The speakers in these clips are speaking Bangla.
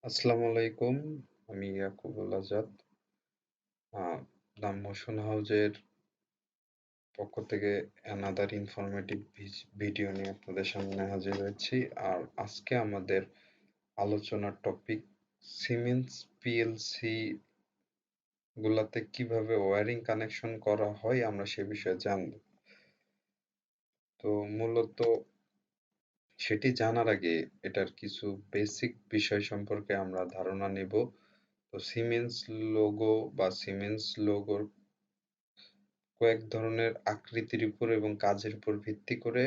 আসসালামু আলাইকুম। আমি ইয়াকুবুল আজাদ। দ্য মোশন হাউজের পক্ষ থেকে অ্যানাদার ইনফরমেটিভ ভিডিও নিয়ে আপনাদের সামনে হাজির হয়েছি। আর আজকে আমাদের আলোচনার টপিক সিমেন্স পিএলসি গুলাতে কিভাবে ওয়্যারিং কানেকশন করা হয় আমরা সে বিষয়ে জানব। তো মূলত সেটি জানার আগে এটার কিছু বেসিক বিষয় সম্পর্কে আমরা ধারণা নেব। তো সিমেন্স লোগো বা সিমেন্স লোগোর কয়েক ধরনের আকৃতির উপর এবং কাজের উপর ভিত্তি করে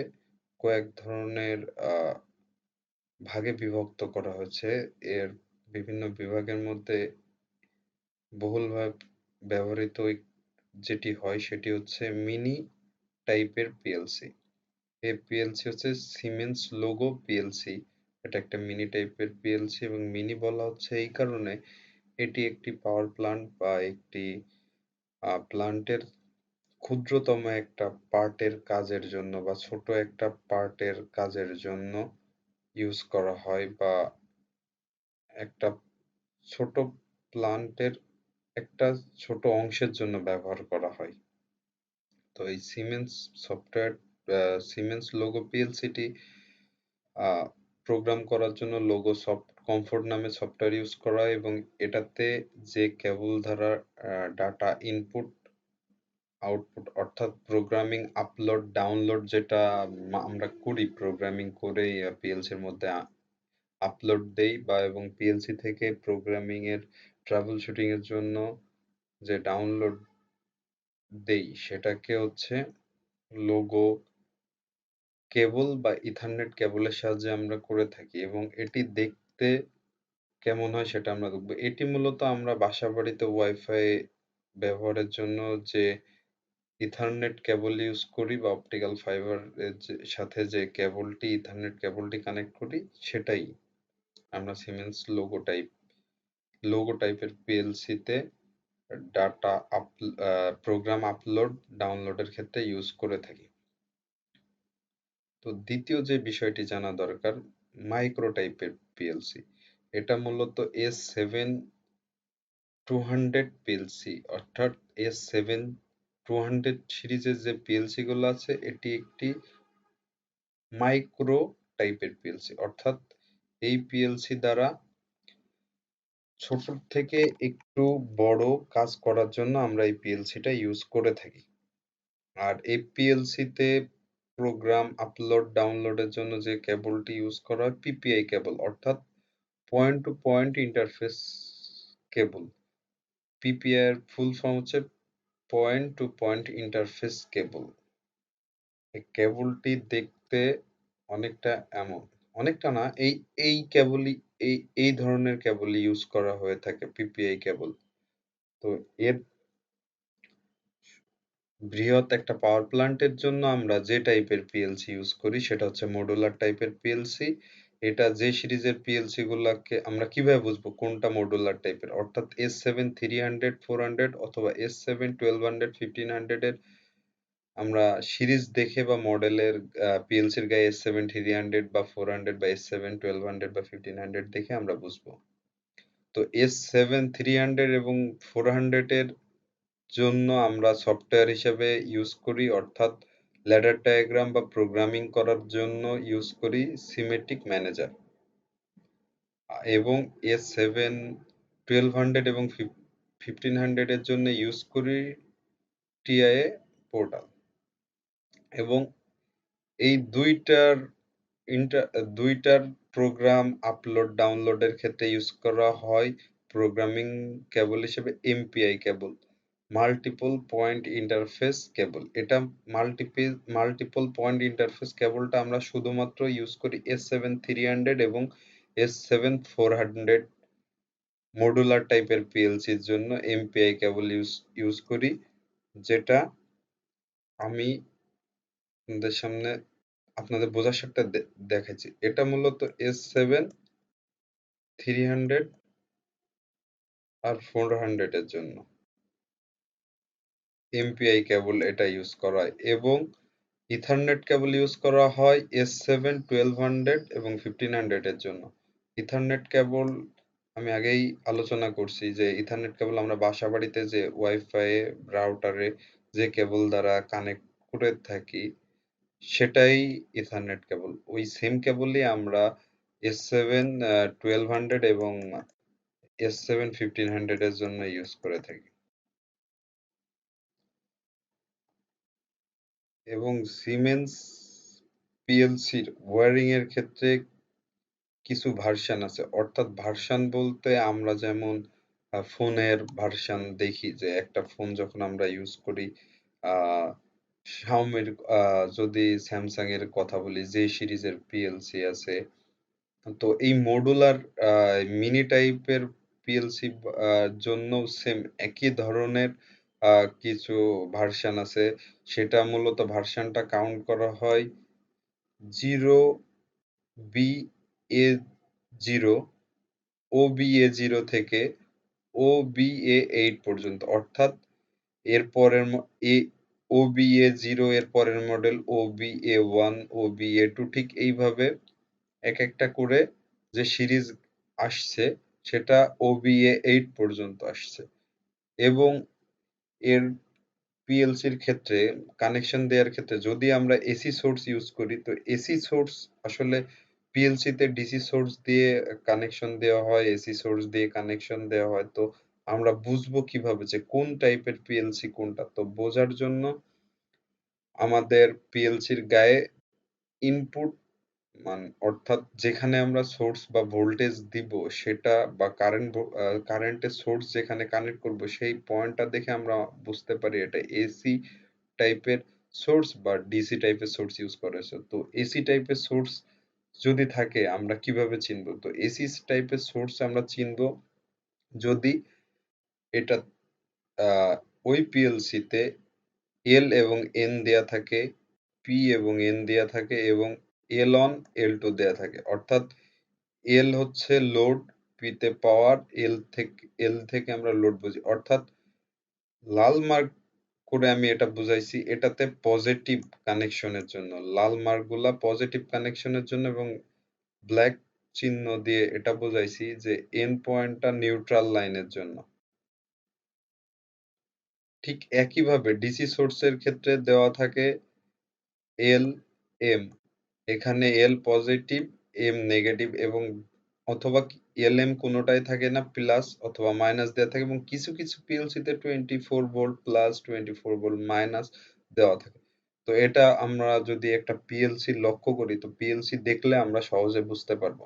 কয়েক ধরনের ভাগে বিভক্ত করা হয়েছে। এর বিভিন্ন বিভাগের মধ্যে বহুলভাবে ব্যবহৃত যেটি হয় সেটি হচ্ছে মিনি টাইপের পিএলসি। এই পিএলসি হচ্ছে সিমেন্স লোগো পিএলসি। এটা একটা মিনি টাইপের পিএলসি এবং মিনি বলা হচ্ছে এই কারণে এটি একটি পাওয়ার প্ল্যান্ট বা একটি প্ল্যান্টের ক্ষুদ্রতম একটা পার্টের কাজের জন্য বা ছোট একটা পার্টের কাজের জন্য ইউজ করা হয়, বা একটা ছোট প্ল্যান্টের একটা ছোট অংশের জন্য ব্যবহার করা হয়। তো এই সিমেন্স লোগো পিএলসিটি প্রোগ্রাম করার জন্য লোগো কমফোর্ট নামে সফটওয়্যার ইউজ করা হয় এবং এটাতে যে কেবল দ্বারা ডাটা ইনপুট আউটপুট অর্থাৎ প্রোগ্রামিং আপলোড ডাউনলোড যেটা আমরা করি, প্রোগ্রামিং করে পিএলসির মধ্যে আপলোড দেই বা এবং পিএলসি থেকে প্রোগ্রামিং এর ট্রাবল শুটিং এর জন্য যে ডাউনলোড দেই সেটাকে হচ্ছে লোগো কেবল বা ইথারনেট কেবলের সাহায্যে আমরা করে থাকি এবং এটি দেখতে কেমন হয় সেটা আমরা দেখবো। এটি মূলত আমরা বাসাবাড়িতে ওয়াইফাই ব্যবহারের জন্য যে ইথারনেট কেবল ইউজ করি বা অপটিক্যাল ফাইবার এর সাথে যে কেবলটি ইথারনেট কেবলটি কানেক্ট করি সেটাই আমরা সিমেন্স লোগো টাইপের পিএলসিতে ডাটা প্রোগ্রাম আপলোড ডাউনলোডের ক্ষেত্রে ইউজ করে থাকি। তো দ্বিতীয় যে বিষয়টি জানা দরকার, মাইক্রো টাইপের পিএলসি। এটা মূলত S7-200 পিএলসি অর্থাৎ S7-200 সিরিজের যে পিএলসি গুলো আছে এটি একটি মাইক্রো টাইপের পিএলসি, অর্থাৎ এই পিএলসি দ্বারা ছোট থেকে একটু বড় কাজ করার জন্য আমরা এই পিএলসিটা ইউজ করে থাকি। আর এই পিএলসিতে প্রোগ্রাম আপলোড ডাউনলোডের জন্য যে কেবলটি ইউজ করা হয় পিপিআই কেবল, অর্থাৎ পয়েন্ট টু পয়েন্ট ইন্টারফেস কেবল। পিপিআই এর ফুল ফর্ম হচ্ছে পয়েন্ট টু পয়েন্ট ইন্টারফেস কেবল। এই কেবলটি দেখতে অনেকটা এমন, অনেকটা না, এই কেবলই এই ধরনের কেবলই ইউজ করা হয়ে থাকে, পিপিআই কেবল। তো এর বৃহৎ একটা পাওয়ার প্ল্যান্টের জন্য আমরা যে টাইপের পিএলসি ইউজ করি সেটা হচ্ছে মডুলার টাইপের পিএলসি। এটা যে সিরিজের পিএলসি গুলাকে আমরা কিভাবে বুঝবো কোনটা মডুলার টাইপের, অর্থাৎ S7-300-400 অথবা S7-1200-1500 এর আমরা সিরিজ দেখে বা মডেলের পিএলসির গায়ে S7-300 বা 400 বা S7-1200 বা 1500 দেখে আমরা বুঝবো। তো S7-300 এবং 400 এর জন্য আমরা সফটওয়্যার হিসেবে ইউজ করি, অর্থাৎ ল্যাডার ডায়াগ্রাম বা প্রোগ্রামিং করার জন্য ইউজ করি সিমেটিক ম্যানেজার, এবং S7-1200 এবং 1500 এর জন্য ইউজ করি টিআইএ পোর্টাল। এবং এই দুইটার প্রোগ্রাম আপলোড ডাউনলোডের ক্ষেত্রে ইউজ করা হয় প্রোগ্রামিং কেবল হিসেবে এমপিআই কেবল, মাল্টিপল পয়েন্ট ইন্টারফেস কেবল। এটা মাল্টিপল পয়েন্ট ইন্টারফেস কেবলটা আমরা শুধুমাত্র ইউজ করি S7-300 এবং S7-400 মডুলার টাইপের পিএলসির জন্য এমপিআই কেবল ইউজ করি, যেটা আমি আপনাদের সামনে আপনাদের বোঝার সাথে দেখাচ্ছি। এটা মূলত S7-300 আর 400 এর জন্য এমপিআই কেবল এটা ইউজ করা হয়, এবং ইথারনেট কেবল ইউজ করা হয় S7-1200 এবং 1500 এর জন্য। ইথারনেট কেবল আমি আগেই আলোচনা করছি যে ইথারনেট কেবল আমরা বাসাবাড়িতে যে ওয়াইফাই রাউটারে যে কেবল দ্বারা কানেক্ট করে থাকি সেটাই ইথারনেট কেবল। ওই সেম কেবলই আমরা S7 1200 এবং S7 1500 এর জন্য ইউজ করে থাকি। এবং সিমেন্স পিএলসির ওয়্যারিং এর ক্ষেত্রে কিছু ভার্সন আছে, অর্থাৎ ভার্সন বলতে আমরা যেমন ফোনের ভার্সন দেখি যে একটা ফোন যখন আমরা ইউজ করি, আহ শাওমির, যদি স্যামসাং এর কথা বলি যে সিরিজের পিএলসি আছে, তো এই মডুলার মিনি টাইপের পিএলসি জন্য সেম একই ধরনের কিছু ভার্সন আছে। সেটা মূলত ভার্সনটা কাউন্ট করা হয় 0BA0, OBA0 থেকে OBA8 পর্যন্ত, অর্থাৎ এর পরের এ OBA0 এর পরের মডেল OBA1, OBA2, ঠিক এইভাবে এক একটা করে যে সিরিজ আসছে সেটা OBA8 পর্যন্ত আসছে। এবং এর পিএলসির ক্ষেত্রে কানেকশন দেওয়ার ক্ষেত্রে যদি আমরা এসি সোর্স ইউজ করি, তো এসি সোর্স আসলে পিএলসিতে ডিসি সোর্স দিয়ে কানেকশন দেওয়া হয়, এসি সোর্স দিয়ে কানেকশন দেওয়া হয়। তো আমরা বুঝবো কিভাবে যে কোন টাইপের পিএলসি কোনটা? তো বোঝার জন্য আমাদের পিএলসির গায়ে ইনপুট, অর্থাৎ যেখানে আমরা সোর্স বা ভোল্টেজ দিব সেটা, বা কারেন্টের সোর্স যেখানে কানেক্ট করব সেই পয়েন্টটা দেখে আমরা বুঝতে পারি এটা এসি টাইপের সোর্স বা ডিসি টাইপের সোর্স ইউজ করেছে। তো এসি টাইপের সোর্স যদি থাকে আমরা কিভাবে চিনবো? তো এসি টাইপের সোর্স আমরা চিনবো যদি এটা আহ, ওই পিএলসিতে এল এবং এন দেয়া থাকে, পি এবং এন দেয়া থাকে এবং এল অন এল টু দেয়া থাকে। অর্থাৎ এল হচ্ছে লোড, পি তে পাওয়ার, এল থেকে আমরা লোড বুঝি। অর্থাৎ লাল মার্ক করে আমি এটা বুঝাইছি এটাতে পজিটিভ কানেকশনের জন্য, লাল মার্কগুলা পজিটিভ কানেকশনের জন্য, এবং ব্ল্যাক চিহ্ন দিয়ে এটা বুঝাইছি যে এন পয়েন্টটা নিউট্রাল লাইনের জন্য। ঠিক একইভাবে ডিসি সোর্সের ক্ষেত্রে দেওয়া থাকে এল, এম। এখানে এল পজিটিভ, এম নেগেটিভ, এবং অথবা এল এম কোনোটাই থাকে না, প্লাস অথবা মাইনাস দেওয়া থাকে, এবং কিছু কিছু পিএলসিতে 24 ভোল্ট প্লাস, 24 ভোল্ট মাইনাস দেওয়া থাকে। তো এটা আমরা যদি একটা পিএলসি লক্ষ্য করি, তো পিএলসি দেখলে আমরা সহজে বুঝতে পারবো।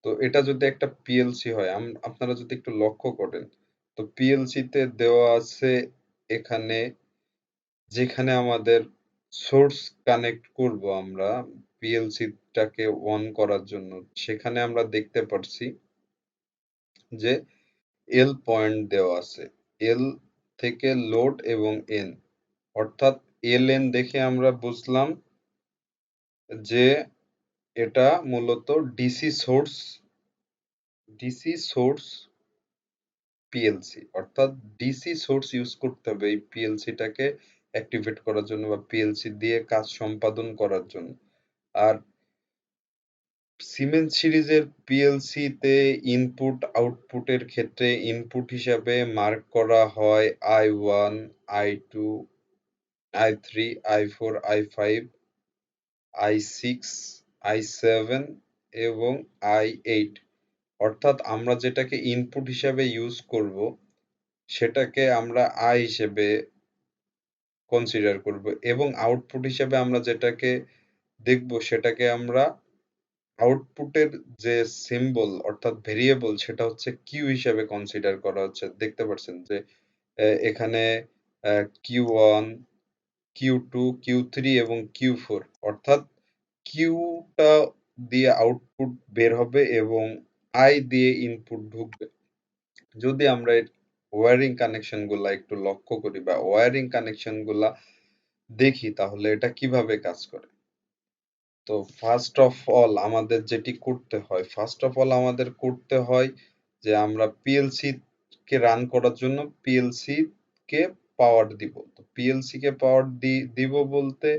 তো এটা যদি একটা পিএলসি হয়, আপনারা যদি একটু লক্ষ্য করেন, তো পিএলসি তে দেওয়া আছে এখানে, যেখানে আমাদের সোর্স কানেক্ট করব আমরা পিএলসিটাকে অন করার জন্য, সেখানে আমরা দেখতে পারছি যে এল পয়েন্ট দেওয়া আছে, এল থেকে লোড এবং এন, অর্থাৎ এল এন দেখে আমরা বুঝলাম যে এটা মূলত ডিসি সোর্স পিএলসি, অর্থাৎ ডিসি সোর্স ইউজ করতে হবে এই পিএলসিটাকে অ্যাক্টিভেট করার জন্য বা পিএলসি দিয়ে কাজ সম্পাদন করার জন্য। আর সিমেন্স সিরিজের পিএলসি তে ইনপুট আউটপুটের ক্ষেত্রে ইনপুট হিসাবে মার্ক করা হয় I1, I2, I3, I4, I5, I6, I7 এবং I8। অর্থাৎ আমরা যেটাকে ইনপুট হিসাবে ইউজ করব সেটাকে আমরা আই হিসেবে কনসিডার করব, এবং আউটপুট হিসেবে আমরা যেটাকে দেখব সেটাকে আমরা আউটপুটের যে সিম্বল অর্থাৎ ভেরিয়েবল সেটা হচ্ছে কিউ হিসাবে কনসিডার করা হচ্ছে। দেখতে পাচ্ছেন যে এখানে Q1, Q2, Q3 এবং Q4, অর্থাৎ কিউটা দিয়ে আউটপুট বের হবে এবং আই দিয়ে ইনপুট ঢুকবে। যদি আমরা এর ওয়্যারিং কানেকশন গুলা একটু লক্ষ্য করি বা ওয়্যারিং কানেকশন গুলা দেখি, তাহলে এটা কিভাবে কাজ করে। তো ফার্স্ট অফ অল আমাদের করতে হয় যে আমরা পিএলসি কে রান করার জন্য পিএলসি কে পাওয়ার দিব। তো পিএলসি কে পাওয়ার দিব বলতে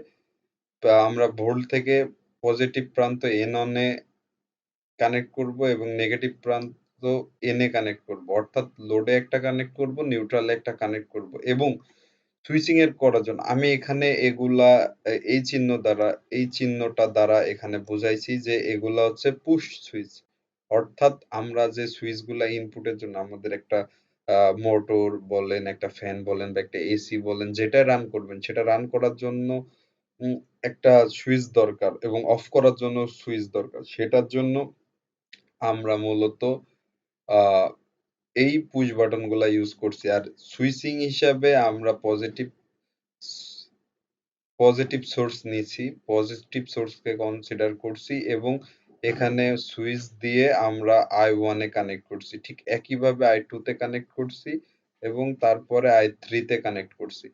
আমরা ভোল্ট থেকে পজিটিভ প্রান্ত এন অন এ কানেক্ট করব এবং নেগেটিভ প্রান্ত তো এনে কানেক্ট করব, অর্থাৎ লোডে একটা কানেক্ট করব, নিউট্রালে একটা কানেক্ট করব, এবং সুইচিং এর করার জন্য আমি এখানে এগুলা এই চিহ্ন দ্বারা, এই চিহ্নটা দ্বারা এখানে বুঝাইছি যে এগুলা হচ্ছে পুশ সুইচ। অর্থাৎ আমরা যে সুইচগুলা ইনপুটের জন্য আমাদের একটা মোটর বলেন, একটা ফ্যান বলেন বা একটা এসি বলেন, যেটা রান করবেন সেটা রান করার জন্য উম, একটা সুইচ দরকার এবং অফ করার জন্য সুইচ দরকার। সেটার জন্য আমরা মূলত আহ এই পুশ বাটন গুলা ইউজ করছি। আর সুইচিং হিসাবে আমরা পজিটিভ সোর্স নিয়েছি, পজিটিভ সোর্সকে কনসিডার করছি এবং এখানে সুইচ দিয়ে আমরা I1 এ কানেক্ট করছি, ঠিক একইভাবে I2 তে কানেক্ট করছি এবং তারপরে I3 তে কানেক্ট করছি।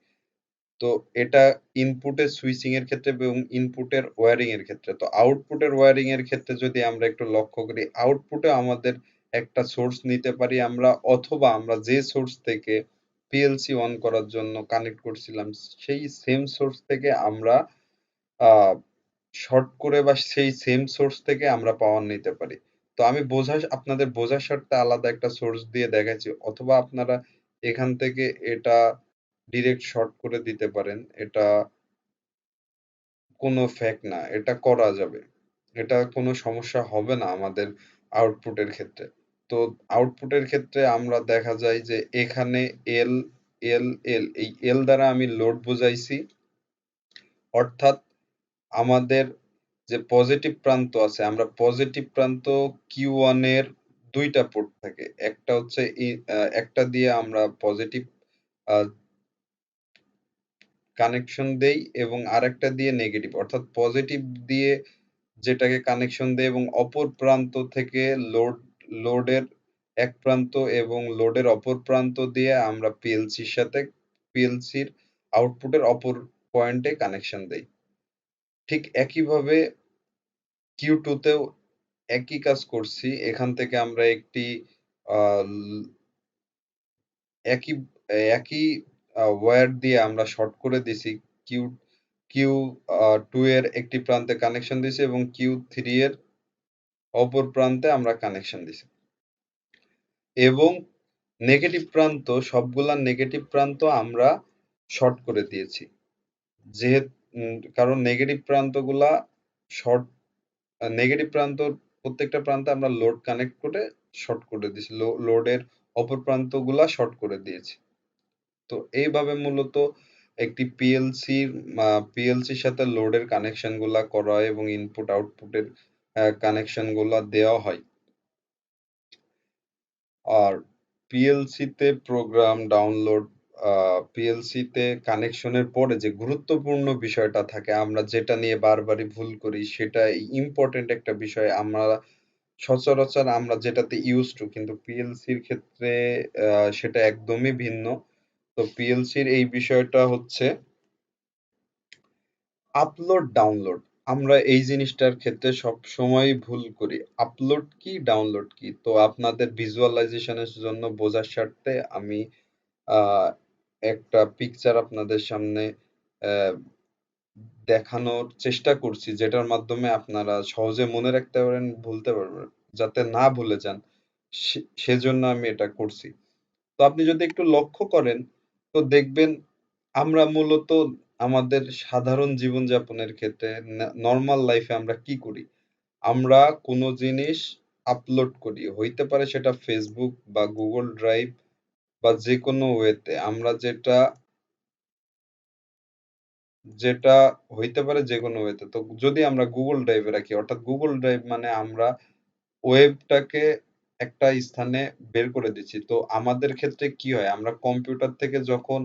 তো এটা ইনপুটের সুইচিং এর ক্ষেত্রে এবং ইনপুটের ওয়্যারিং এর ক্ষেত্রে। তো আউটপুটের ওয়্যারিং এর ক্ষেত্রে যদি আমরা একটু লক্ষ্য করি, আউটপুটে আমাদের একটা সোর্স নিতে পারি আমরা, অথবা আমরা যে সোর্স থেকে পিএলসি অন করার জন্য কানেক্ট করছিলাম সেই সেম সোর্স থেকে আমরা আহ শর্ট করে বা সেই সেম সোর্স থেকে আমরা পাওয়ার নিতে পারি। তো আমি আপনাদের বোঝার স্বার্থে আলাদা একটা সোর্স দিয়ে দেখাচ্ছি, অথবা আপনারা এখান থেকে এটা ডিরেক্ট শর্ট করে দিতে পারেন। এটা কোনো ফ্যাক্ট না, এটা করা যাবে, এটা কোনো সমস্যা হবে না আমাদের আউটপুটের ক্ষেত্রে। তো আউটপুটের ক্ষেত্রে আমরা দেখা যায় যে এখানে এল এল এল, এই এল দ্বারা আমি লোড বোঝাইছি, অর্থাৎ আমাদের যে পজিটিভ প্রান্ত আছে, আমরা পজিটিভ প্রান্ত Q1 এর দুইটা পোর্ট থাকে, একটা হচ্ছে একটা দিয়ে আমরা পজিটিভ কানেকশন দেই এবং আরেকটা দিয়ে নেগেটিভ, অর্থাৎ পজিটিভ দিয়ে যেটাকে কানেকশন দেয় এবং অপর প্রান্ত থেকে লোডের এক প্রান্ত এবং লোডের অপর প্রান্ত দিয়ে আমরা পিএলসির সাথে পিএলসির আউটপুটের অপর পয়েন্টে কানেকশন দেই। ঠিক একইভাবে Q2 তেও একই কাজ করছি। এখান থেকে আমরা একটি আহ, একই একই ওয়্যার দিয়ে আমরা শর্ট করে দিছি। কিউ কিউ টু এর একটি প্রান্তে কানেকশন দিছি এবং Q3 এর অপর প্রান্তে আমরা কানেকশন দিছি এবং নেগেটিভ প্রান্ত, সবগুলা নেগেটিভ প্রান্ত আমরা শর্ট করে দিয়েছি, যেহেতু কারণ নেগেটিভ প্রান্তগুলা শর্ট, নেগেটিভ প্রান্ত প্রত্যেকটা প্রান্তে আমরা লোড কানেক্ট করে শর্ট করে দিয়েছি, লোডের অপর প্রান্তগুলা শর্ট করে দিয়েছি। তো এইভাবে মূলত একটি পিএলসির সাথে লোডের কানেকশন গুলা করা হয় এবং ইনপুট আউটপুটের কানেকশন গুলা দেওয়া হয়। আর পিএলসিতে প্রোগ্রাম ডাউনলোড, পিএলসিতে কানেকশনের পরে যে গুরুত্বপূর্ণ বিষয়টা থাকে, আমরা যেটা নিয়ে বারবারই ভুল করি, সেটা ইম্পর্টেন্ট একটা বিষয়। আমরা সচরাচর আমরা যেটাতে ইউজ টু, কিন্তু পিএলসির ক্ষেত্রে সেটা একদমই ভিন্ন। তো পিএলসির এই বিষয়টা হচ্ছে আপলোড ডাউনলোড। আমরা এই জিনিসটার ক্ষেত্রে সব সময় ভুল করি। আপলোড কি, ডাউনলোড কি? তো আপনাদের ভিজুয়ালাইজেশনের জন্য বোঝার স্বার্থে আমি আহ, একটা পিকচার আপনাদের সামনে আহ, দেখানোর চেষ্টা করছি, যেটার মাধ্যমে আপনারা সহজে মনে রাখতে পারেন, ভুলতে পারবেন, যাতে না ভুলে যান, সেজন্য আমি এটা করছি। তো আপনি যদি একটু লক্ষ্য করেন, তো দেখবেন আমরা মূলত আমাদের সাধারণ জীবনযাপনের ক্ষেত্রে, নরমাল লাইফে আমরা কি করি? আমরা কোনো জিনিস আপলোড করি, হইতে পারে সেটা ফেসবুক বা গুগল ড্রাইভ বা যে কোনো ওয়েতে, আমরা যেটা যেটা হইতে পারে যে কোনো ওয়েতে। তো যদি আমরা গুগল ড্রাইভে রাখি, অর্থাৎ গুগল ড্রাইভ মানে আমরা ওয়েবটাকে একটা স্থানে বের করে দিচ্ছি। তো আমাদের ক্ষেত্রে কি হয়, আমরা কম্পিউটার থেকে যখন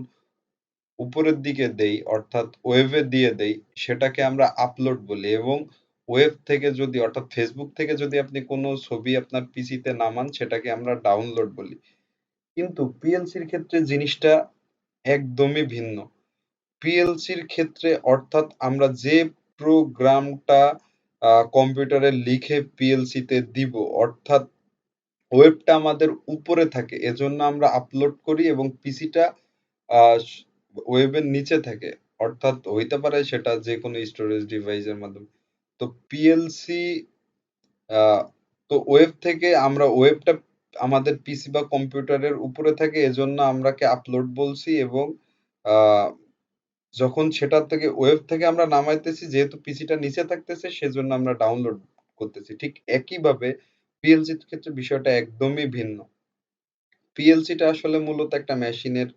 উপরের দিকে দেই, অর্থাৎ ওয়েবে দিয়ে দেই, সেটাকে আমরা আপলোড বলি। এবং ওয়েব থেকে যদি, অর্থাৎ ফেসবুক থেকে যদি আপনি কোনো ছবি আপনার পিসিতে নামান, সেটাকে আমরা ডাউনলোড বলি। কিন্তু পিএলসির ক্ষেত্রে জিনিসটা একদমই ভিন্ন। পিএলসির ক্ষেত্রে, অর্থাৎ আমরা যে প্রোগ্রামটা কম্পিউটারে লিখে পিএলসিতে দিব, অর্থাৎ ওয়েবটা আমাদের উপরে থাকে, এজন্য আমরা আপলোড করি এবং পিসিটা ওয়েবের নিচে থাকে, অর্থাৎ হইতে পারে সেটা যে কোনো স্টোরেজ ডিভাইসের মাধ্যমে। তো পিএলসি, তো ওয়েব থেকে আমরা ওয়েবটা আমাদের পিসি বা কম্পিউটারের উপরে থাকে, এজন্য আমরাকে আপলোড বলছি, এবং আহ, যখন সেটার থেকে ওয়েব থেকে আমরা নামাইতেছি, যেহেতু পিসিটা নিচে থাকতেছে সেজন্য আমরা ডাউনলোড করতেছি। ঠিক একইভাবে পিএলসির ক্ষেত্রে বিষয়টা একদমই ভিন্ন। পিএলসিটা আসলে মূলত একটা মেশিনের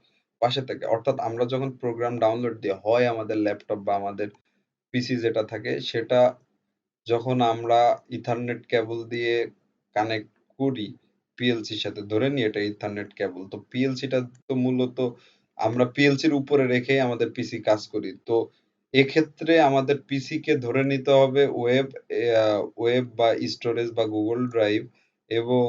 পাশে থাকে, অর্থাৎ আমরা যখন প্রোগ্রাম ডাউনলোড দিই, হয় আমাদের ল্যাপটপ বা আমাদের পিসি যেটা থাকে সেটা যখন আমরা ইথারনেট কেবল দিয়ে কানেক্ট করি পিএলসির সাথে, ধরে নিই এটা ইথারনেট কেবল, তো পিএলসিটা তো মূলত আমরা পিএলসির উপরে রেখেই আমাদের পিসি কাজ করি। তো এক্ষেত্রে আমাদের পিসি কে ধরে নিতে হবে ওয়েব বা স্টোরেজ বা গুগল ড্রাইভ, এবং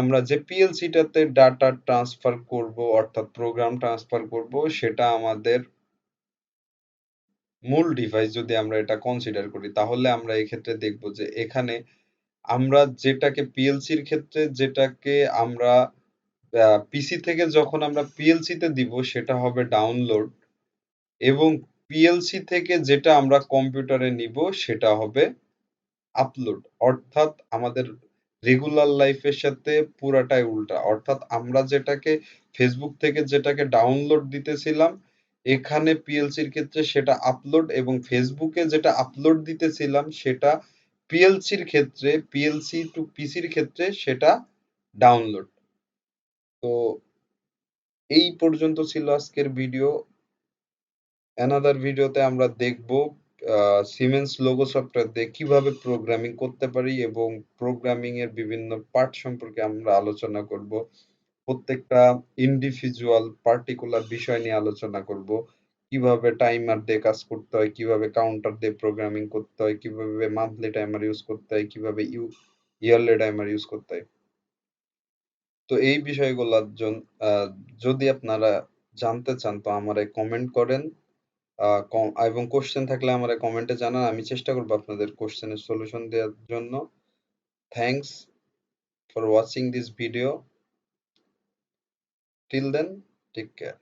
আমরা যে পিএলসিটাতে ডাটা ট্রান্সফার করব, অর্থাৎ প্রোগ্রাম ট্রান্সফার করব, সেটা আমাদের মূল ডিভাইস যদি আমরা এটা কনসিডার করি, তাহলে আমরা এক্ষেত্রে দেখব যে এখানে আমরা যেটাকে পিএলসির ক্ষেত্রে যেটাকে আমরা পিসি থেকে যখন আমরা পিএলসি তে দিব সেটা হবে ডাউনলোড, এবং পিএলসি থেকে যেটা আমরা কম্পিউটারে নিব সেটা হবে আপলোড। অর্থাৎ আমাদের রেগুলার লাইফের সাথে পুরাটাই উল্টা। অর্থাৎ আমরা যেটাকে ফেসবুক থেকে যেটাকে ডাউনলোড দিতেছিলাম, এখানে পিএলসির ক্ষেত্রে সেটা আপলোড, এবং ফেসবুকে যেটা আপলোড দিতেছিলাম সেটা পিএলসির ক্ষেত্রে, পিএলসি টু পিসির ক্ষেত্রে সেটা ডাউনলোড। তো এই পর্যন্ত ছিল আজকের ভিডিও। অ্যানাদার ভিডিওতে আমরা দেখব সিমেন্স লোগো সফটওয়্যার দিয়ে কিভাবে প্রোগ্রামিং করতে পারি, এবং প্রোগ্রামিং এর বিভিন্ন পার্ট সম্পর্কে আমরা আলোচনা করব। প্রত্যেকটা ইন্ডিভিজুয়াল পার্টিকুলার বিষয় নিয়ে আলোচনা করব। কিভাবে টাইমার দিয়ে কাজ করতে হয়, কিভাবে কাউন্টার দিয়ে প্রোগ্রামিং করতে হয়, কিভাবে মান্থলি টাইমার ইউজ করতে হয়, কিভাবে ইয়ারলি টাইমার ইউজ করতে হয়। তো এই বিষয়গুলোর জন্য যদি আপনারা জানতে চান তো আমারে কমেন্ট করেন, এবং কোশ্চেন থাকলে আমারে কমেন্টে জানান, আমি চেষ্টা করবো আপনাদের কোশ্চেনের সলিউশন দেওয়ার জন্য। Thanks for watching this video, till then take care.